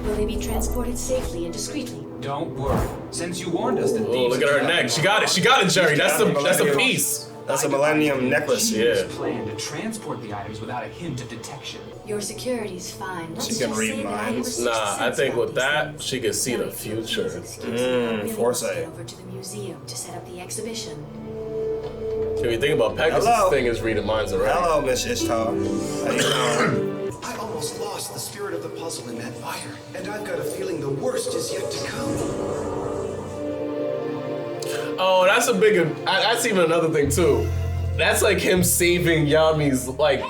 Will they be transported safely and discreetly? Don't worry. Since you warned us that Oh, look at her neck. She got it. She got it, Jerry. That's a piece. That's a Millennium necklace. Yeah. Plan to transport the items without a hint of detection. Your security's fine. Let's She can just read say that I minds. never Nah, I sense think about with these that, things. she can see the Now, if you future. use excuse, I really foresight. must get over to the museum to set up the exhibition. If you think about Pegasus, Hello. thing is reading minds already. Hello, Miss Ishtar. How you doing? I almost lost the spirit of the puzzle in that fire, and I've got a feeling the worst is yet to come. Oh, that's a bigger. That's even another thing too. That's like him saving Yami's like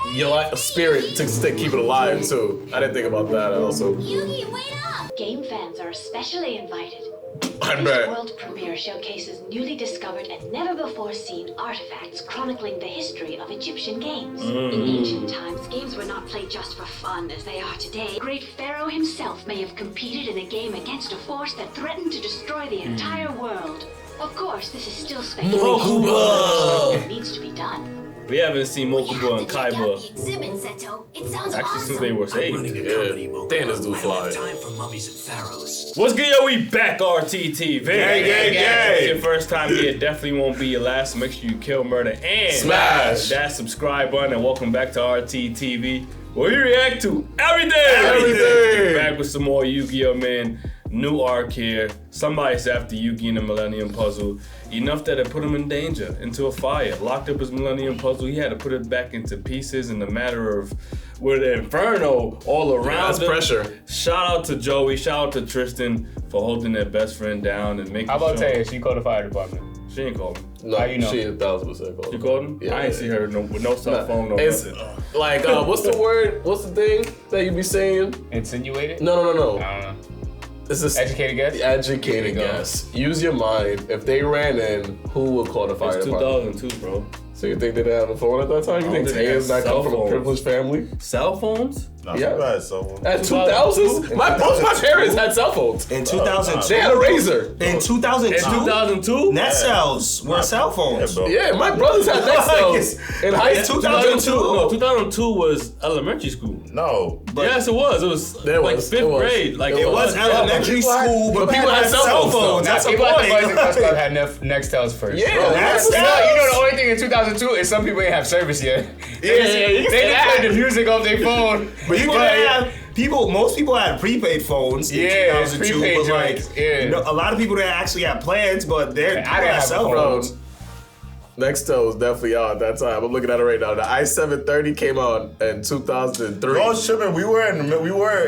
spirit to keep it alive too. I didn't think about that also. Yugi, wait up! Game fans are especially invited. I This bet. world premiere showcases newly discovered and never-before-seen artifacts chronicling the history of Egyptian games. In ancient times, games were not played just for fun as they are today. Great Pharaoh himself may have competed in a game against a force that threatened to destroy the entire world. Of course, this is still speculation. Mokuba! It needs to be done. We haven't seen Mokuba and Kaiba It actually since they were saved. Yeah. Damn, this dude fly. Time for mummies and pharaohs. What's good, yo? We back, RTTV. Gang. If it's your first time here, definitely won't be your last. Make sure you kill, murder, and Smash that subscribe button. And welcome back to RTTV, where we react to everything. Everything. Back with some more Yu-Gi-Oh, man. New arc here. Somebody's after Yugi in the Millennium Puzzle. Enough that it put him in danger, into a fire. Locked up his Millennium Puzzle. He had to put it back into pieces in the matter of with the inferno all around That's him. pressure. Shout out to Joey. Shout out to Tristan for holding their best friend down and making How about sure. Taya? She called the fire department. She ain't called me. No, How you know? she 1,000% called. You called him? Yeah. I ain't see her with no cell phone, no It's nothing. like what's the word? What's the thing that you be saying? Insinuated? No. I don't know. It's this Educated guess? educated There you go. guess. Use your mind. If they ran in, who would call the fire It's department? 2002, bro. So you think they didn't have a phone at that time? You I think don't think they Taya's had not come cell from a phones. privileged family? Cell phones? Nah, Yeah. yeah. Someone. At 2000s? Both my parents had cell phones. In 2002. They had a razor. In 2002. In 2002? Net cells were cell phones. bro. Yeah, my brothers had that cells in high In school. 2002. No, 2002 was elementary school. No. Yes, it was. It was There like was. 5th It was. grade. Like It was elementary school, but people had cell phones. Now, That's the people at the Boys and point. Girls Club had Nextels first. Yeah, Bro, that's you know the only thing in 2002 is some people ain't have service yet. Yeah, you can They say just that. play the music off their phone. But you can have people. Most people had prepaid phones in Yeah, 2002. prepaid But like, joints, yeah. a lot of people that actually had plans, but they're I didn't have cell a phone. phones. Nextel was definitely out at that time. I'm looking at it right now. The i730 came out in 2003. Oh, tripping. We were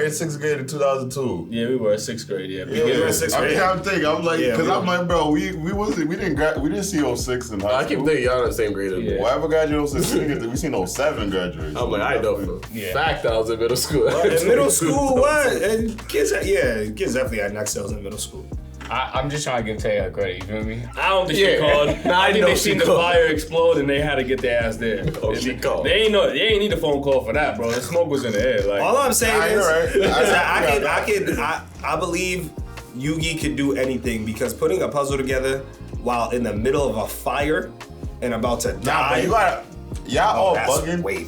in sixth grade in 2002. Yeah, we were in 6th grade. Yeah, Yeah, we were in sixth I mean, grade. I'm thinking. I'm like, Yeah, because we I'm were. like, bro, we didn't see 06 in high school. I keep thinking y'all in the same grade as me. Yeah. Whatever graduated 06, we seen 07 graduation. I'm like, I know for Yeah. fact I was in middle school. In middle school, what? And kids definitely had Nextels in middle school. I'm just trying to give Taya credit, you feel me? I don't think Yeah. she called. Nah, I I think know they she seen the called. fire explode and they had to get their ass there. Oh, she called. They ain't need a phone call for that, bro. The smoke was in the air. Like, All I'm saying Nah, is, you're right. is that I believe Yugi could do anything because putting a puzzle together while in the middle of a fire and about to Nah, die. but you got y'all all that's bugging. wavy.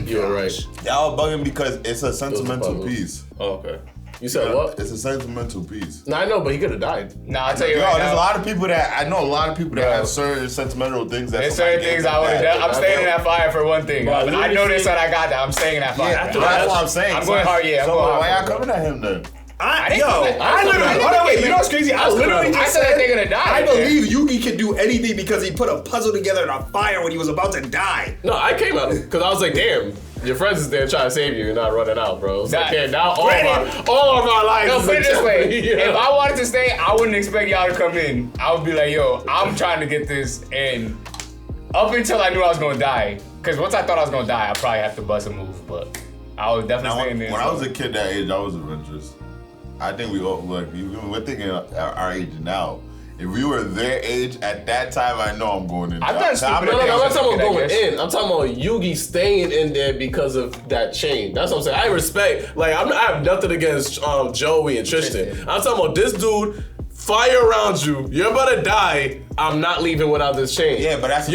You're right. Y'all bugging because it's a sentimental puzzles. piece. oh, okay. You said what? It's a sentimental piece. No, I know, but he could have died. Nah, I'll tell you Yo, right there's a now. lot of people that I know. A lot of people that Bro. have certain sentimental things. That There's somebody certain gave things them I would have that. done. I'm staying in that fire for one thing. Bro, I literally know this saying- and I got that. I'm staying in that fire. Yeah, that's what I'm saying. I'm going hard, yeah. I'm So going hard. why y'all for it, coming at him then? I didn't come at- I literally, hold on, wait, you know what's crazy? I literally I just said that said, they're gonna die. I believe Yugi could do anything because he put a puzzle together in a fire when he was about to die. No, I came at him because I was like, damn, your friends is there trying to save you. You're not running out, bro. It's like, That- damn, now all of our lives No, is put a it this way. jeopardy. If I wanted to stay, I wouldn't expect y'all to come in. I would be like, yo, I'm trying to get this in. Up until I knew I was gonna die. Because once I thought I was gonna die, I'd probably have to bust a move. But I was definitely Now, staying there. when I was a kid that age, I was adventurous. I think we all like we're thinking our age now. If we were their age at that time, I know I'm going in. I've done stupid No, I'm not talking about I going guess. in. I'm talking about Yugi staying in there because of that change. That's what I'm saying. I respect, like, I have nothing against Joey and Tristan. I'm talking about this dude fire around you. You're about to die. I'm not leaving without this chain. Yeah, but that's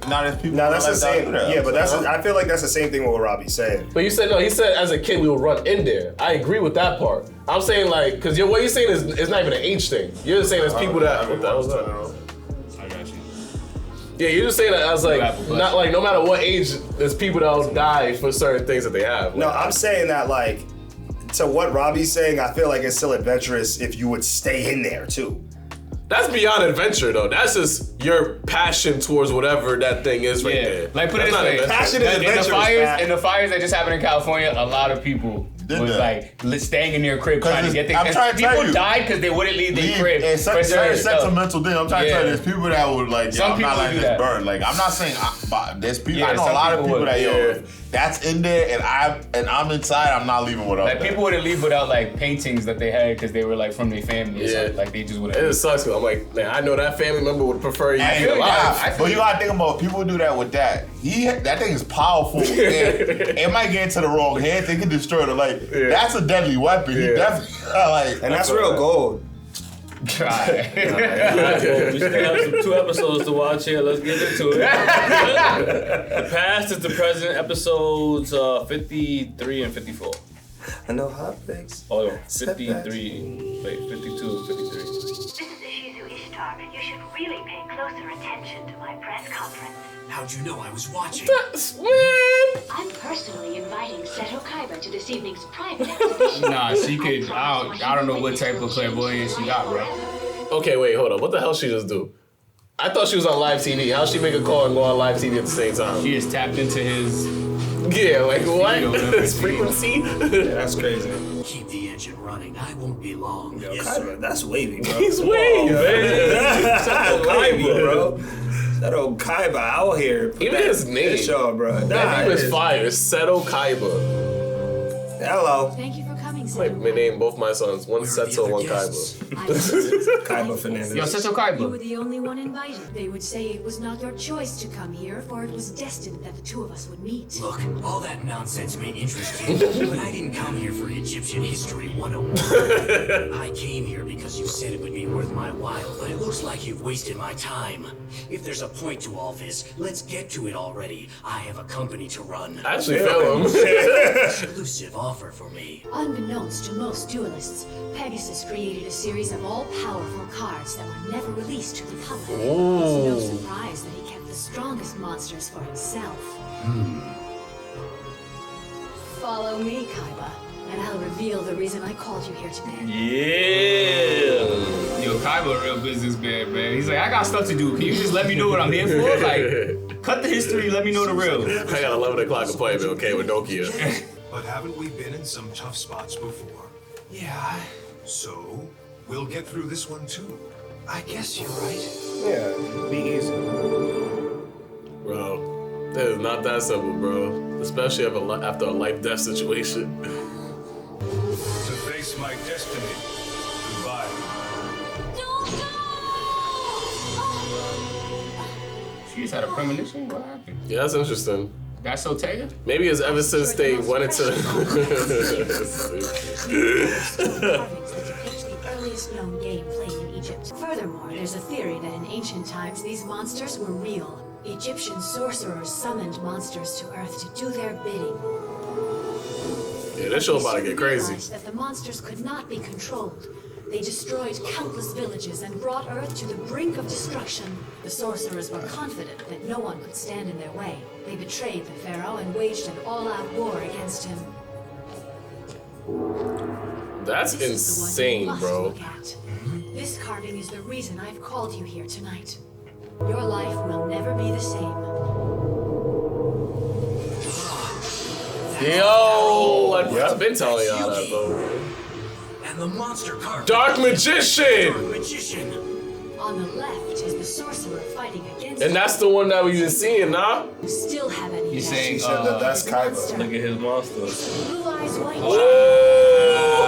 not as people. No, that's the same. that. Yeah, but I feel like that's the same thing with what Robbie's saying. But you said no. He said as a kid we would run in there. I agree with that part. I'm saying like, because what you're saying is not even an age thing. You're just saying there's people that. What the hell is that? I got you. Yeah, you're just saying that as like not like no matter what age, there's people that'll die for certain things that they have. No, I'm saying that like to what Robbie's saying, I feel like it's still adventurous if you would stay in there too. That's beyond adventure though. That's just your passion towards whatever that thing is right there. Like put it this way, passion is adventure. In the fires that just happened in California, a lot of people was like staying in their crib trying to get things. People died because they wouldn't leave their crib. It's such a sentimental thing. I'm trying to tell you, there's people that would like, Some I'm not people letting do this that. burn. Like, I'm not saying, but there's people, Yeah, I know a some lot of people people would. that, yo, that's in there and I'm inside, I'm not leaving without Like that. people wouldn't leave without like paintings that they had because they were like from their family or something. Like they just wouldn't. It sucks. I'm like, man, I know that family member would prefer you And be alive. but you gotta think about people do that with that. That thing is powerful. And it might get into the wrong hands. They can destroy it. Like that's a deadly weapon. He definitely like, and that's real gold. Try. We still have 2 episodes to watch here. Let's get into it. The past is the present. Episodes 53 and 54. I know hot pigs. Oh, 53. Wait, 52 and 53. This is Yugioh. You should really pay closer attention to my press conference. How'd you know I was watching? I'm personally inviting Seto Kaiba to this evening's private exhibition. Nah, she could. I don't know what type of clairvoyance she got, bro. Okay, wait, hold up. What the hell she just do? I thought she was on live TV. How'd she make a call and go on live TV at the same time? She just tapped into his. Yeah, like what? His frequency? Yeah, that's crazy. Keep the engine running. I won't be long. Yo, Kaiba, that's wavy, bro. He's wavy, man. That's wavy, bro. That old Kaiba out here. Even his name. Show, bro. That name is fire. Seto Kaiba. Hello. Thank you for coming, Like, Seto. we named both my sons. One Seto, one Kaiba. Kaiba Fernandez. Yo, Seto You were Kaiba. the only one invited. They would say it was not your choice to come here, for it was destined that the two of us would meet. Look, all that nonsense may interest you, but I didn't come here for Egyptian History 101. I came here because you said it would be worth my while, but it looks like you've wasted my time. If there's a point to all this, let's get to it already. I have a company to run. I actually feel him. Exclusive offer for me. Unbeknownst to most duelists, Pegasus created a series of all-powerful cards that were never released to the public. It's no surprise that he kept the strongest monsters for himself. Follow me, Kaiba, and I'll reveal the reason I called you here today. Yeah. Yo, Kaiba a real businessman, man. He's like, I got stuff to do. Can you just let me know what I'm here for? Like, cut the history, let me know the real. I got 11 o'clock appointment, okay, with Nokia. But haven't we been in some tough spots before? Yeah. So, we'll get through this one too. I guess you're right. Yeah, be easy. Bro, that is not that simple, bro. Especially after a life-death situation. To face my destiny. Goodbye. She just had a premonition? What happened? Yeah, that's interesting. That's so Taya? Maybe it's ever since they went into. Carvings that depict the earliest known game played in Egypt. Furthermore, there's a theory that in ancient times these monsters were real. Egyptian sorcerers summoned monsters to Earth to do their bidding. Yeah, this show about to get crazy. Realized that the monsters could not be controlled. They destroyed countless villages and brought Earth to the brink of destruction. The sorcerers were confident that no one could stand in their way. They betrayed the pharaoh and waged an all-out war against him. That's This is the one you insane, must bro. look at. This carving is the reason I've called you here tonight. Your life will never be the same. Yo, I've been telling y'all that, bro. And the monster carving. Dark Magician! Dark Magician. On the left is the sorcerer fighting against And that's the one that we've been seeing, nah? you. Still have any He's doubt? saying, She said that that's Kaiba. Look at his monster. Blue eyes white.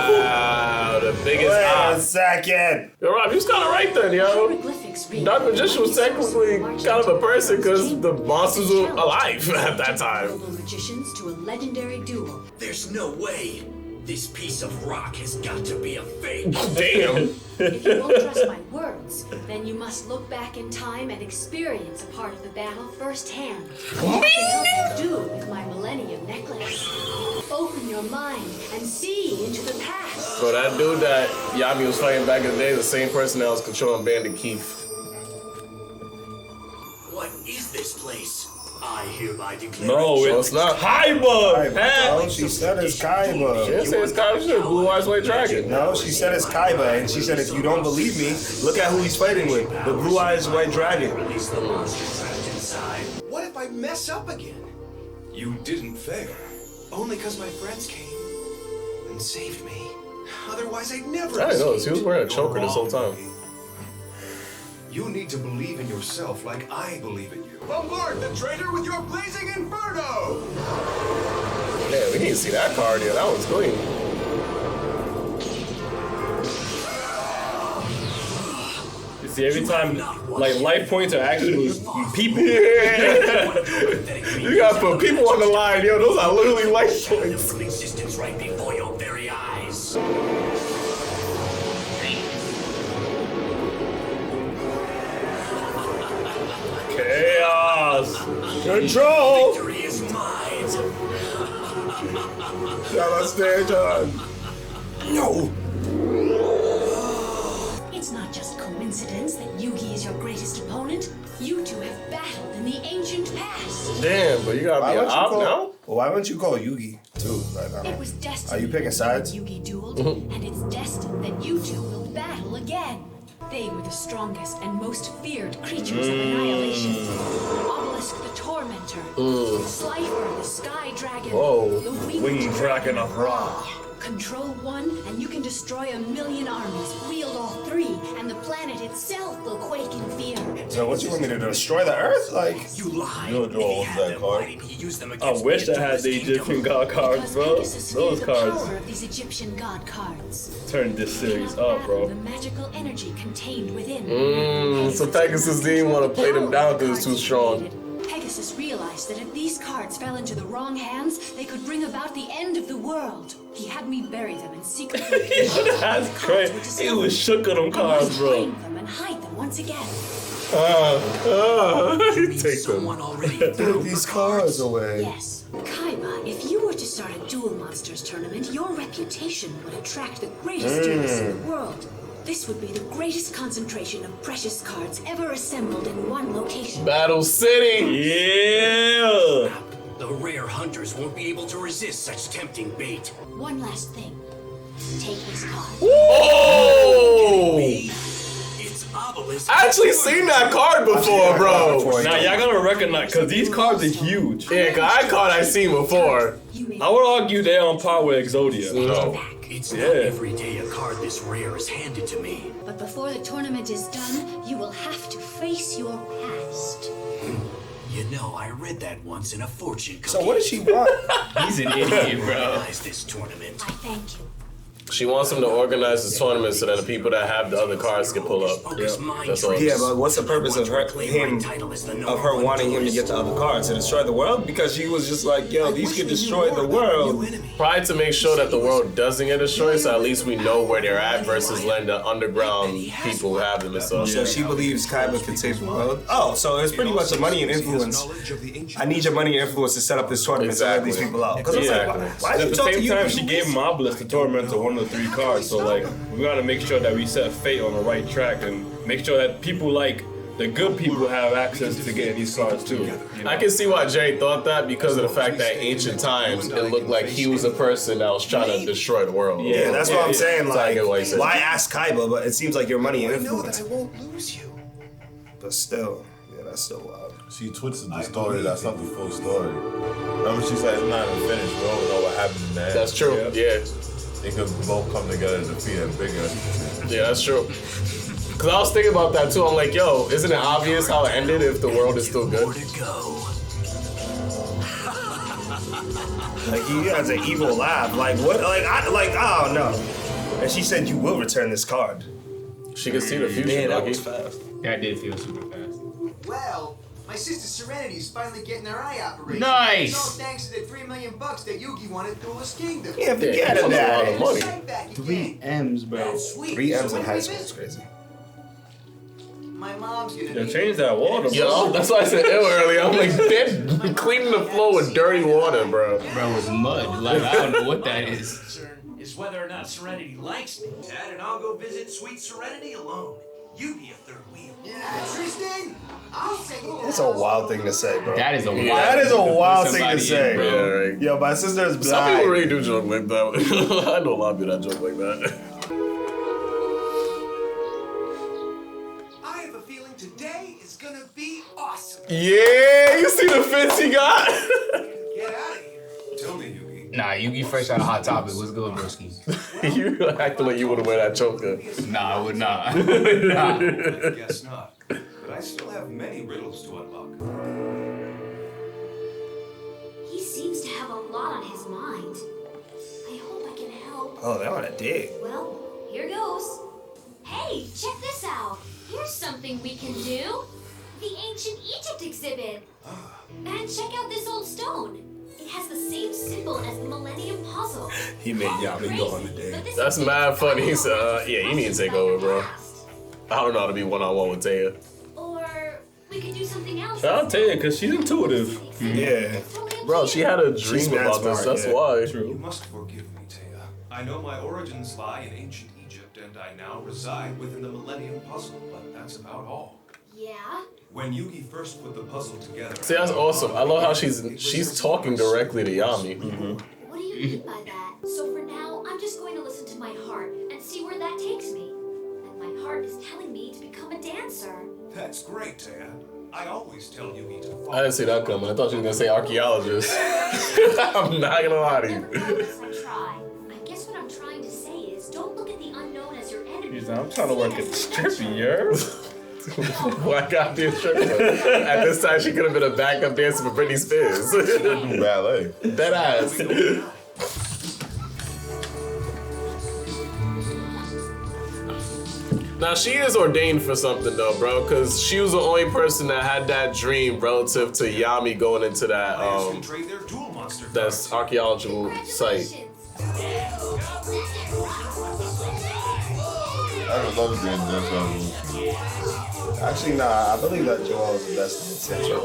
Wow, the biggest Wait a eye. second. Yo, Rob, you was kind of right then, yo. Hieroglyphics read Dark Magician was technically kind of a person because the monsters were alive at that time. Global magicians to a legendary duel. There's no way. This piece of rock has got to be a fake. Damn. If you won't trust my words, then you must look back in time and experience a part of the battle firsthand. I can help you do it with my Millennium Necklace. Open your mind and see into the past. So that dude that Yami was fighting back in the day, the same person that was controlling Bandit Keith. What is this place? I hereby declare. No, it's not. Kaiba! No, she said it's Kaiba. She said it's Kaiba. She said Blue Eyes White Dragon. No, she said it's Kaiba, and she said if you don't believe me, look at who he's fighting with. The Blue Eyes White Dragon. Release the monster trapped inside. What if I mess up again? You didn't fail. Only because my friends came and saved me. Otherwise, I'd never. I didn't know this. He was wearing a choker this whole time. You need to believe in yourself like I believe in you. Bombard the traitor with your blazing inferno! Yeah, we need to see that card. Yeah, that was clean. You see, every time, like, life points are actually people. You gotta put people on the line, yo. Those are literally life points. From existence right before your very eyes. Chaos! Control! Victory is mine. Y'all stage on. No. It's not just coincidence that Yugi is your greatest opponent. You two have battled in the ancient past. Damn, but you gotta be an op now? Well, why wouldn't you call Yugi too? Like, It was destined. Are you picking sides? Yugi dueled, and it's destined that you two will battle again. They were the strongest and most feared creatures of annihilation. Obelisk the Tormentor, Slifer the Sky Dragon, Whoa. the Winged Dragon of Ra. Control one, and you can destroy 1,000,000 armies. Wield all three, and the planet itself will quake in fear. So what you want me to destroy the Earth? Like You lied. Yugioh If he owns had that them, card. why didn't he use them I against wish me I had and the took his Egyptian kingdom? god cards, Because bro. Pegasus knew Those the cards power of these Egyptian god cards. turn this series Cannot up, battle bro. The magical energy contained within. So Pegasus didn't want to play them down because it's too strong. Pegasus realized that if these cards fell into the wrong hands, they could bring about the end of the world. He had me bury them in secret locations. That's crazy. He was shook on them cards, bro. Find them and hide them once again. Take them. Someone already take these cards away. Yes. Kaiba, if you were to start a Duel Monsters tournament, your reputation would attract the greatest tourists in the world. This would be the greatest concentration of precious cards ever assembled in one location. Battle City! Yeah! The rare hunters won't be able to resist such tempting bait. One last thing. Take this card. Oh! It's Obelisk. I actually seen that card before, bro. Now y'all gotta recognize, cause these cards are huge. Yeah, cause that card I seen before. I would argue they're on par with Exodia. No. It's Yeah. not every day a card this rare is handed to me. But before the tournament is done, you will have to face your past. You know, I read that once in a fortune cookie. So what does she want? He's an idiot, bro. Organize this tournament. I thank you. She wants him to organize the tournament so that the people that have the other cards can pull up. Focus mind that's all. tricks. Yeah, but what's the purpose of her, Claim him, my title as the number of her one wanting him to get tourist. the other cards to destroy the world? Because she was just like, yo, these could destroy the world. Probably to make sure that the world doesn't get destroyed, so at least we know where they're at versus letting the underground people have them and stuff. So she believes Kaiba can save the world. Oh, so it's pretty much the money and influence. I need your money and influence to set up this tournament to let these people out. Because it's like, why At did you the talk to same you? time, she gave him Obelisk the Tormentor, one of the 3 cards. So like, we gotta make sure that we set Fate on the right track and make sure that people like the good people have access to getting these cards too. You know? I can see why Jay thought that because of the fact that ancient times it looked like he was a person that was trying to destroy the world. Yeah, that's what I'm saying. So I Like, get what he said. why ask Kaiba? But it seems like your money and I know that influence. I won't lose you. But still, yeah, that's still wild. She twisted the story. That's not the full story. Remember, she said it's not even finished. We don't know what happened in the end. That's true. Yeah. They could both come together to defeat a bigger. Yeah, that's true. Cause I was thinking about that too. I'm like, yo, isn't it obvious how it ended if the world is still good? More to go. Like he has an evil laugh. Like what? Oh no. And she said you will return this card. She could see the future. Man, that Lucky. was fast. That did feel super fast. Well, My sister Serenity's finally getting her eye operation. Nice. It's all thanks to the $3 million that Yugi won at Duelist Kingdom. Yeah, forget that's a that. lot of money. Right back again. 3 M's, bro. Sweet. 3 M's So in when high we school is visit, crazy. my mom's gonna Yeah, be change that water, bro. Yo, that's why I said ill earlier. I'm like, they're cleaning the floor with dirty water, bro. Bro, with mud. Like, I don't know what that is. Concern is whether or not Serenity likes me, Dad, and I'll go visit sweet Serenity alone. You be a third wheel. Yeah, Tristan, I'll take it. That's a wild thing to say, bro. That is a wild That is a wild thing to somebody say. in, bro. Yeah, right. Yo, my sister is blind. Some people really do joke like that. I know a lot of people that joke like that. I have a feeling today is gonna be awesome. Yeah, you see the fits he got? Get out of here. Tell me, Yugi. Nah, Yugi fresh out of Hot Topic. What's good, broski? You acting like you would have wear that choker. Nah, I would not. I guess not. But I still have many riddles to unlock. He seems to have a lot on his mind. I hope I can help. Oh, they're on a dig. Well, here goes. Hey, check this out. Here's something we can do. The Ancient Egypt exhibit. And check out this old stone. It has the same symbol as the Millennium Puzzle. He made Yami go on the dig. But this That's exhibit mad is funny. He about said, yeah, you need to take over, bro. I don't know how to be one-on-one with Taya. Or we could do something else. I'll tell you, because she's intuitive. Yeah. Bro, she had a She's dream mad about this. smart, That's yeah. why. You must forgive me, Taya. I know my origins lie in ancient Egypt, and I now reside within the Millennium Puzzle, but that's about all. Yeah? When Yugi first put the puzzle together... See, that's awesome. I love how she's talking directly to Yami. What do you mean by that? So for now, I'm just going to listen to my heart and see where that takes me. And my heart is telling me to become a dancer. That's great, Taya. I always tell Yugi to follow... I didn't see that coming. I thought she was gonna say archaeologist. I'm not gonna lie to you. Never know unless I try. I guess what I'm trying to say is don't look at the unknown as your enemy. He's like, I'm trying to work at the stripping, you Why got this stripper? At this time, she could have been a backup dancer for Britney Spears. Do ballet. That ass. Now she is ordained for something though, bro, because she was the only person that had that dream relative to Yami going into that Players can trade their duel monster that's cards. archaeological site. I would love to be in this one. Actually, nah, I believe that Joel is the best in Central.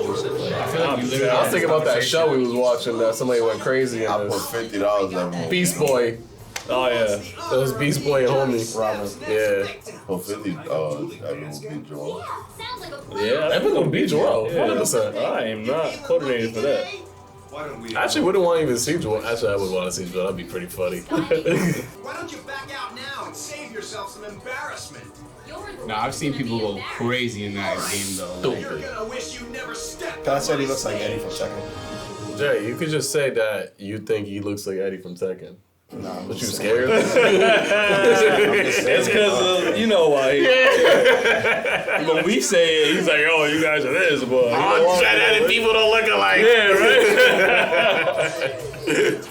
I feel like you literally I was thinking about that show we was watching that somebody went crazy in I put this. $50 every month. Beast Boy. Oh, yeah. That was Beast Boy and Homie. Robin. Yeah. For $50, everyone will beat Joel. Sounds like a plan. Yeah, Everyone gonna beat Joel, 100%. I am not coordinated for that. Why don't we... I actually wouldn't want to even see Joel. Actually, I would want to see Joel. That'd be pretty funny. Why don't you back out now and save yourself some embarrassment? Nah, I've seen people go crazy in that game though. You're gonna wish you never stepped. I said he looks like Eddie from Tekken. Jay, you could just say that you think he looks like Eddie from Tekken. Nah, But you scared? It's because you know why. When we say it, he's like, "Oh, you guys are this, boy." I'm trying to people don't look alike. Yeah, right.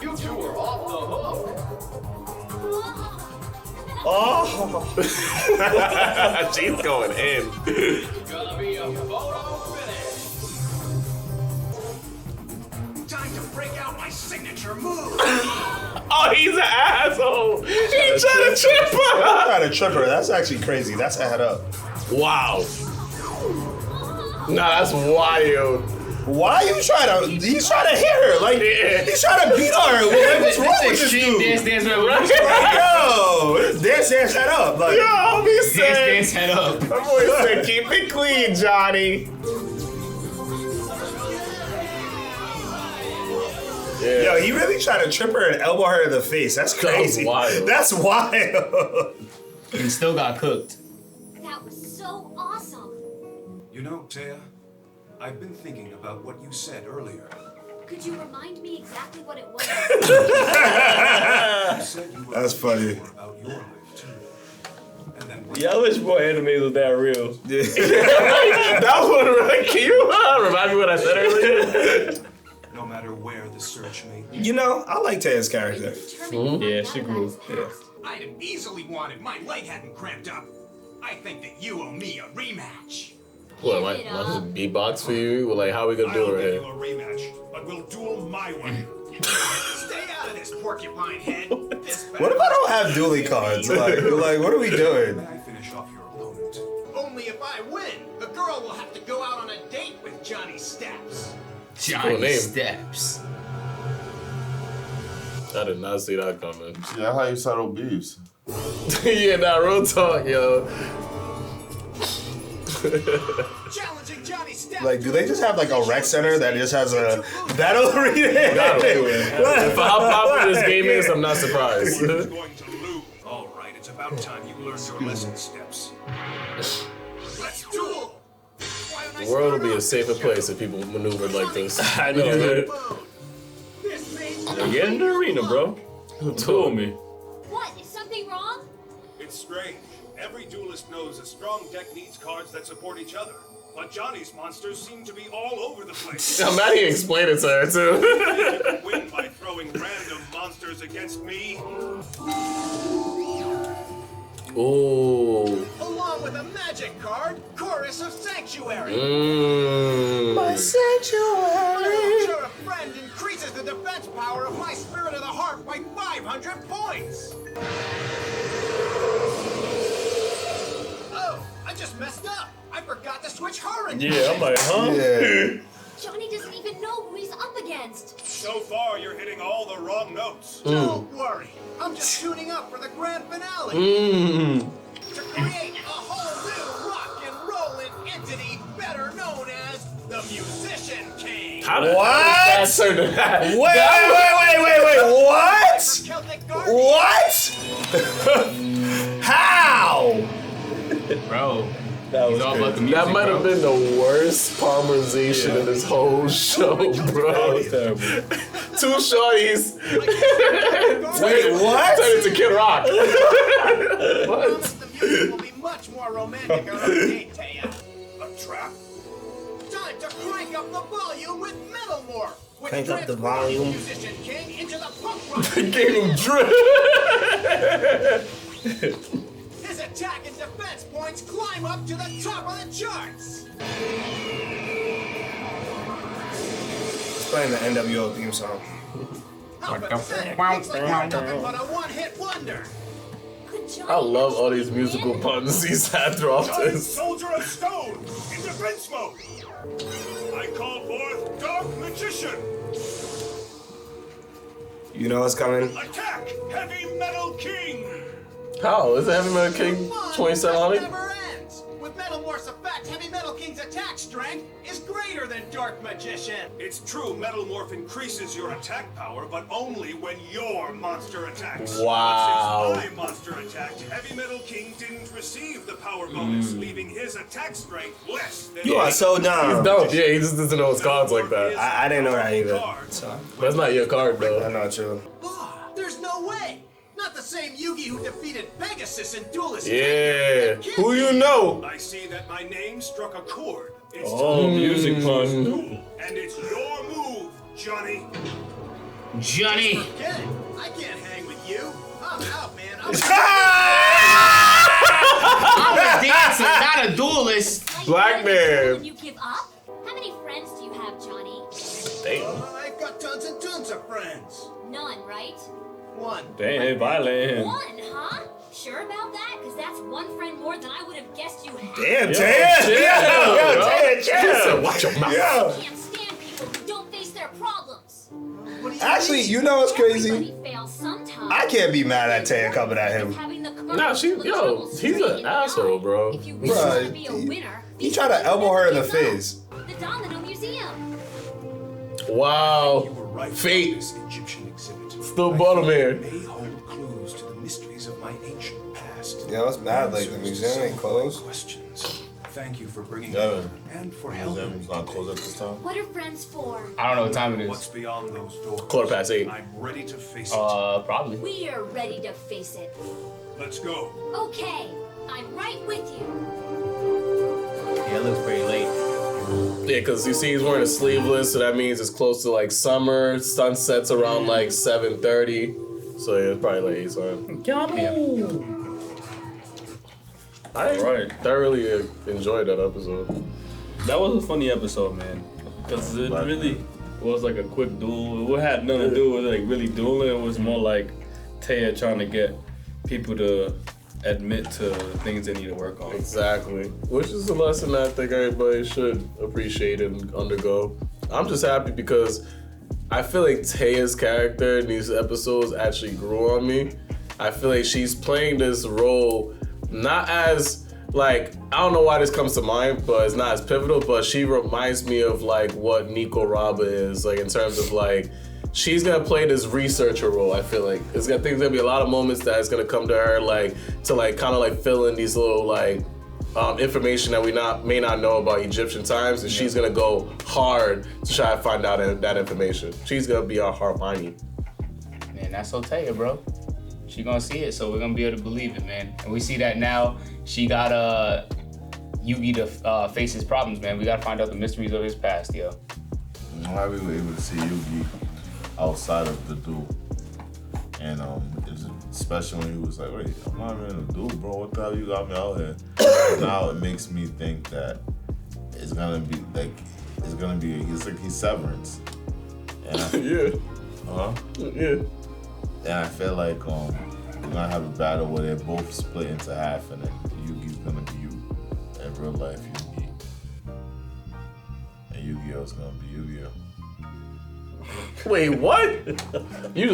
You two are off the hook. Oh, she's going in. Gonna be a photo finish. Time to break out my signature move. Oh, he's an asshole. He trying to trip her. I'm trying to trip her. That's actually crazy. That's a head up. Wow. Nah, that's wild. Why are you trying to? He's trying to hit her. Like he's trying to beat her. Like, what's wrong with this dude? Dance, Like, yo, this dance head up. Like, Yo, homie said. dance, head up. My boy said, keep it clean, Johnny. Yeah. yo, he really tried to trip her and elbow her in the face. That's crazy. wild. That's wild. And still got cooked. That was so awesome. You know, Taya, I've been thinking about what you said earlier. Could you remind me exactly what it was? You said you were That's funny. unsure about your life too. And then when Yeah, I wish boy anime was that real. That was really cute. Remind me what I said earlier. no matter where the search may be, You know, I like Taya's character. Yeah, she grew. Yeah. I'd have easily won if my leg hadn't cramped up. I think that you owe me a rematch. What, like beatbox for you? Well, like, how we gonna do it right here? A rematch, but we'll duel my way. Stay out of this, porcupine head. What if I don't have duelie cards? Like, what are we doing? I finish off your opponent. Only if I win. The girl will have to go out on a date with Johnny Steps. Johnny Steps. I did not see that coming. Yeah, how you settle beefs. Yeah, nah, real talk, yo. Challenging Johnny Steps. Like, do they just have like a rec center that just has a battle arena? For how popular this game is, I'm not surprised. Going to lose. All right, it's about time you learn your lesson, Steps. Let's duel. The world will be a safer place if people maneuvered like this. I know, man. Get in the arena, bro. Who told me? What? Is something wrong? It's strange. Every duelist knows a strong deck needs cards that support each other. But Johnny's monsters seem to be all over the place. I'm not even explaining to her, too. You can win by throwing random monsters against me. Ooh. Along with a magic card, Chorus of Sanctuary. My sanctuary. Sure, a friend increases the defense power of my Spirit of the Heart by 500 points. Oh, I just messed up. I forgot to switch her in. Yeah, I'm like, huh? Yeah. Johnny doesn't even know who he's up against. So far, you're hitting all the wrong notes. Don't worry. I'm just tuning up for the grand finale. To create a whole new rock and rollin' entity better known as the Musician King. How did What? that turn to that? Wait, what? What? How? Bro. That was He's all about the music, That might have bro. been the worst palmerization in this whole show, bro. terrible. Two shorties. Wait, what? Turned into Kid Rock. What? The music will be much more romantic on date, Taya. A trap? Time to crank up the volume with Metal Morph. Which Crank up the transforms volume. Musician King into the punk rock. Gave him drip. His attack and defense points climb up to the top of the charts. It's playing the NWO theme song. How pathetic. Looks like you're nothing but a one-hit wonder. Could Johnny I love all these actually musical win? puns he's had throughout Johnny this. Soldier of Stone in defense mode. I call forth Dark Magician. You know what's coming? Attack Heavy Metal King. How? Is it Heavy Metal King Fun 2700? never ends. With Metal Morph's effect, Heavy Metal King's attack strength is greater than Dark Magician. It's true, Metal Morph increases your attack power, but only when your monster attacks. Wow. But since my monster attacked, Heavy Metal King didn't receive the power bonus, leaving his attack strength less than You are so dumb. Dope, yeah, he just doesn't know his cards like that. I didn't know that either. So, That's not your card, I though. know, true. Ah, there's no way. Not the same Yugi who defeated Pegasus in Duelist. Yeah. Who you know? I see that my name struck a chord. It's Oh, music pun. duel, and it's your move, Johnny. Johnny. Forget it. I can't hang with you. I'm out, man. I'm a dancer, not a duelist. Black man. You give up? How many friends do you have, Johnny? Damn. I've got tons and tons of friends. None, right? One. Damn, they violent. One, huh? Sure about that? Because that's one friend more than I would have guessed you had. Damn, Yo, damn. chill, Yo, bro. damn. Watch your mouth. Yo. I can't stand people who don't face their problems. What do you Actually, you know what's crazy? Everybody fails sometime. I can't be mad at Taya coming at him. Nah, he's an asshole, bro. If you really want to be a Bruh, winner, he tried to elbow her in the face. The Domino Museum. Wow. You were right about Fate. this Egyptian exhibit. Still bottom here. May hold clues to the mysteries of my ancient past. Yeah, it's mad. Like the museum ain't closed. Questions. Thank you for bringing Yeah. me and for helping me. It's not closed at this time. What are friends for? I don't know what time it What's is. beyond those doors? 8:15. I'm ready to face it. Probably. We are ready to face it. Let's go. Okay, I'm right with you. Yeah, it looks pretty late. Yeah, because you see he's wearing a sleeveless, so that means it's close to like summer. Sun sets around like 7:30. So yeah, it's probably late. So I thoroughly enjoyed that episode. That was a funny episode, man. Because it really was like a quick duel. It had nothing to do with like really dueling. It was more like Taya trying to get people to admit to things they need to work on. Exactly. Which is a lesson I think everybody should appreciate and undergo. I'm just happy because I feel like Taya's character in these episodes actually grew on me. I feel like she's playing this role not as, like, I don't know why this comes to mind, but it's not as pivotal, but she reminds me of like what Nico Raba is, like in terms of like, she's gonna play this researcher role. I feel like there's gonna be a lot of moments that it's gonna come to her, like to like kind of like fill in these little like information that we may not know about Egyptian times, and she's gonna go hard to try to find out that information. She's gonna be our Harmony. Man, that's Taya, bro. She gonna see it, so we're gonna be able to believe it, man. And we see that now. She got Yugi to face his problems, man. We gotta find out the mysteries of his past, yo. Why we were able to see Yugi outside of the duel, and it's especially when he was like, "Wait, I'm not even in a duel, bro. What the hell you got me out here?" Now it makes me think that it's like he's Severance. And Yeah. And I feel like we're gonna have a battle where they're both split into half, and then Yugi's gonna be in real life Yugi, and Yu-Gi-Oh's gonna be Yu-Gi-Oh. Wait, what? you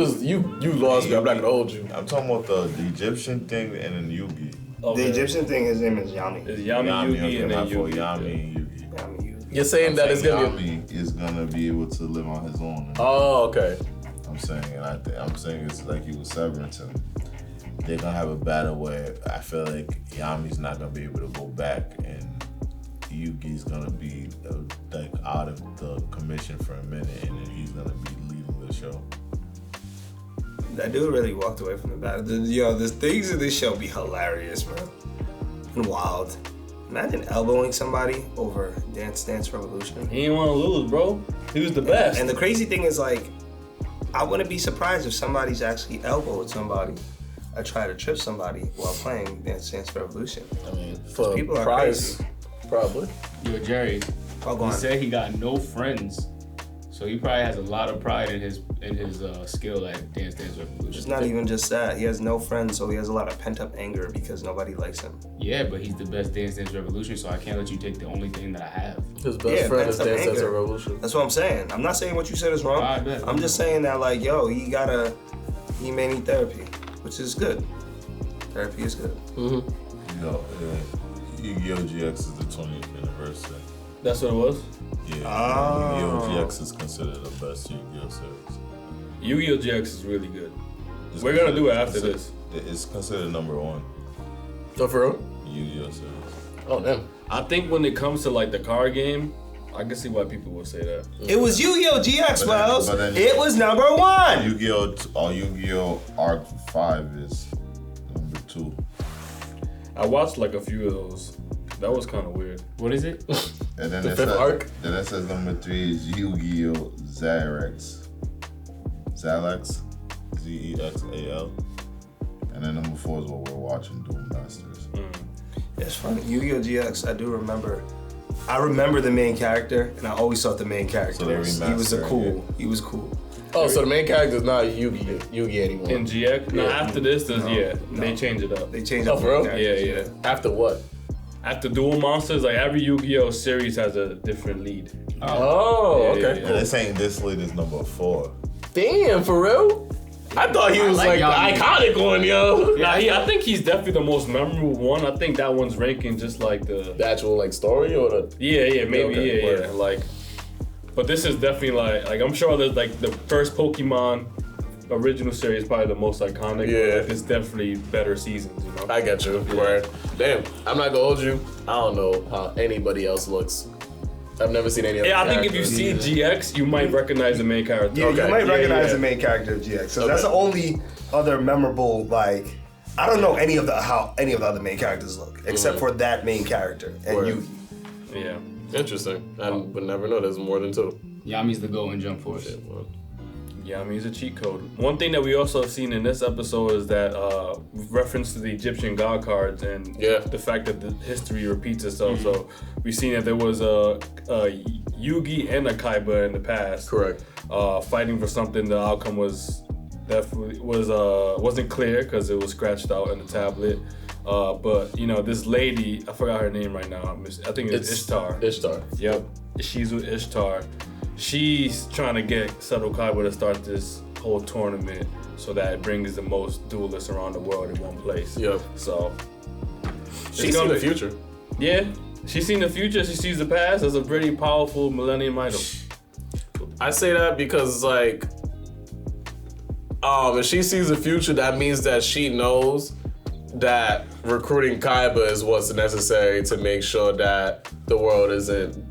lost me. I'm not gonna hold you. I'm talking about the Egyptian thing and then Yugi. The Egyptian thing, his name is Yami. It's Yami, Yugi, and then Yugi. Yami and Yugi. You're saying that it's gonna be Yami is gonna be able to live on his own. Oh, okay. I'm saying it's like he was Severance, and they're gonna have a battle where I feel like Yami's not gonna be able to go back, and Yugi's gonna be like out of the commission for a minute, and then he's gonna be leading the show. That dude really walked away from the battle. The things in this show be hilarious, bro. And wild. Imagine elbowing somebody over Dance Dance Revolution. He didn't want to lose, bro. He was the best. And the crazy thing is, like, I wouldn't be surprised if somebody's actually elbowed somebody or try to trip somebody while playing Dance Dance Revolution. I mean, for people are prize, crazy. probably. Yo, Jerry. Oh, go he on. said he got no friends, so he probably has a lot of pride in his skill at Dance Dance Revolution. It's not even just that. He has no friends, so he has a lot of pent-up anger because nobody likes him. Yeah, but he's the best Dance Dance Revolution, so I can't let you take the only thing that I have. His best friend is pent-up Dance Dance anger. Revolution. That's what I'm saying. I'm not saying what you said is wrong. I bet. I'm just saying that, like, yo, he may need therapy, which is good. Therapy is good. Mm-hmm. Yu-Gi-Oh! GX is the 20th anniversary. That's what it was? Yeah. Yu-Gi-Oh! GX is considered the best Yu-Gi-Oh! series. Yu-Gi-Oh! GX is really good. We're gonna do it after this. It's considered #1. Oh, for real? Yu-Gi-Oh! series. Oh, damn. I think when it comes to like the card game, I can see why people would say that. It was Yu-Gi-Oh! GX, Wells. but then- It was #1. Yu-Gi-Oh! Arc 5 is #2. I watched like a few of those. That was kind of weird. What is it? And then The it fifth says, arc? Then it says #3 is Yu-Gi-Oh! Zerax. Zalax? Zexal. And then #4 is what we're watching, Duel Masters. It's funny. Yu-Gi-Oh! GX, I do remember. I remember the main character, and I always thought the main character So they was, he remastered, was was cool. Oh, so the main character is not Yugi anymore. In GX? No, Yeah. after this, No. they change it up. They changed Oh, up for real? the characters, Yeah. After what? After Duel Monsters, like every Yu-Gi-Oh! series has a different lead. Oh, Yeah, okay. yeah, And they're saying this lead is #4. Damn, for real? I thought he was like the Yami. iconic one, yo. Nah, I think he's definitely the most memorable one. I think that one's ranking just like the actual like story or the maybe Okay, word. yeah. Like, but this is definitely like I'm sure that like the first Pokemon original series is probably the most iconic. Yeah. But like, it's definitely better seasons, you know. I get you. Word. Damn, I'm not gonna hold you. I don't know how anybody else looks. I've never seen any other Yeah, I think if you characters. see GX, you might recognize the main character. Yeah, you might Yeah, recognize yeah. the main character of GX. So that's the only other memorable, like, I don't know how any of the other main characters look, except for that main character and Word. Yugi. Yeah. Interesting. I would never know there's more than 2. Yami's the go in Jump Force. Shit, well. Yeah, I mean, it's a cheat code. One thing that we also have seen in this episode is that with reference to the Egyptian god cards and the fact that the history repeats itself. So we've seen that there was a Yugi and a Kaiba in the past. Correct. Fighting for something. The outcome was definitely wasn't clear because it was scratched out in the tablet. But you know, this lady, I forgot her name right now. I think it's Ishtar. Ishtar. Yep. She's with Ishtar. She's trying to get Seto Kaiba to start this whole tournament so that it brings the most duelists around the world in one place. Yep. So she's seen the future. Yeah. She's seen the future, she sees the past as a pretty powerful Millennium Idol. I say that because like if she sees the future, that means that she knows that recruiting Kaiba is what's necessary to make sure that the world isn't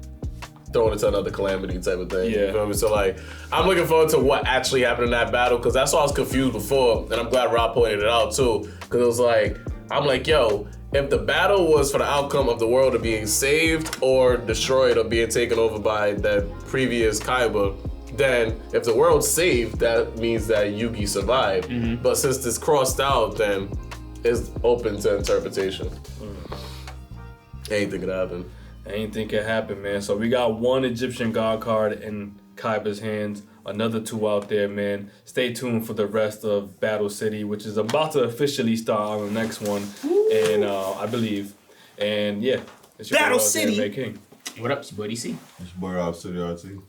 thrown into another calamity type of thing. Yeah. You feel me? So like, I'm looking forward to what actually happened in that battle, because that's why I was confused before, and I'm glad Rob pointed it out too, because it was like, I'm like, yo, if the battle was for the outcome of the world of being saved or destroyed or being taken over by that previous Kaiba, then if the world's saved, that means that Yugi survived. But since it's crossed out, then it's open to interpretation. Anything could happen. Anything can happen, man. So we got one Egyptian god card in Kaiba's hands, another two out there, man. Stay tuned for the rest of Battle City, which is about to officially start on the next one, and I believe. And yeah, it's your Battle boy out there, City. May King. What up, Buddy C? It's your boy Robcityrt.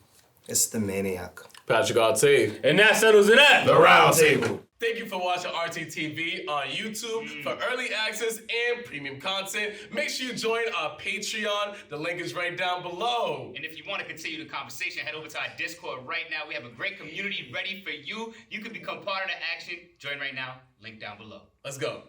It's the Maniac. Patricrt. And that settles it at The Round Table. Thank you for watching rttv on YouTube. For early access and premium content, make sure you join our Patreon. The link is right down below. And if you want to continue the conversation, head over to our Discord right now. We have a great community ready for you. You can become part of the action. Join right now. Link down below. Let's go.